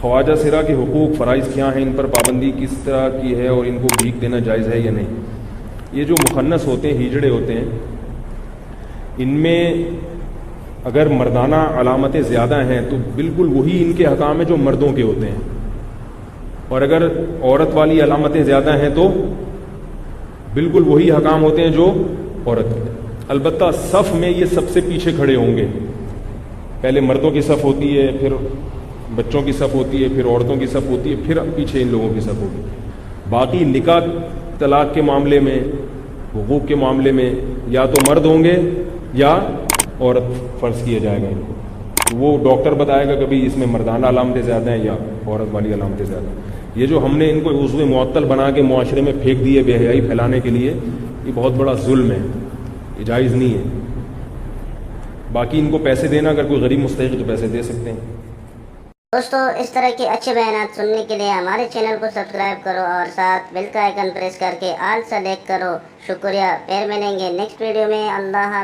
خواجہ سرا کے حقوق فرائض کیا ہیں، ان پر پابندی کس طرح کی ہے اور ان کو بھیک دینا جائز ہے یا نہیں۔ یہ جو مخنث ہوتے ہیں، ہیجڑے ہوتے ہیں، ان میں اگر مردانہ علامتیں زیادہ ہیں تو بالکل وہی ان کے حکام ہیں جو مردوں کے ہوتے ہیں، اور اگر عورت والی علامتیں زیادہ ہیں تو بالکل وہی حکام ہوتے ہیں جو عورت کے۔ البتہ صف میں یہ سب سے پیچھے کھڑے ہوں گے، پہلے مردوں کی صف ہوتی ہے، پھر بچوں کی صف ہوتی ہے، پھر عورتوں کی صف ہوتی ہے، پھر پیچھے ان لوگوں کی صف ہوتی ہے۔ باقی نکاح طلاق کے معاملے میں، حقوق کے معاملے میں یا تو مرد ہوں گے یا عورت فرض کیا جائے گا ان کو، تو وہ ڈاکٹر بتائے گا کبھی اس میں مردانہ علامتیں زیادہ ہیں یا عورت والی علامتیں زیادہ ہیں۔ یہ جو ہم نے ان کو عضو معطل بنا کے معاشرے میں پھینک دیے بے حیائی پھیلانے کے لیے، یہ بہت بڑا ظلم ہے، یہ جائز نہیں ہے۔ باقی ان کو پیسے دینا، اگر کوئی غریب مستحق تو پیسے دے سکتے ہیں۔ دوستو، اس طرح کے اچھے بیانات سننے کے لیے ہمارے چینل کو سبسکرائب کرو اور ساتھ بیل کا آئیکن پریس کر کے آل سلیکٹ کرو۔ شکریہ، پھر ملیں گے نیکسٹ ویڈیو میں۔ اللہ حافظ۔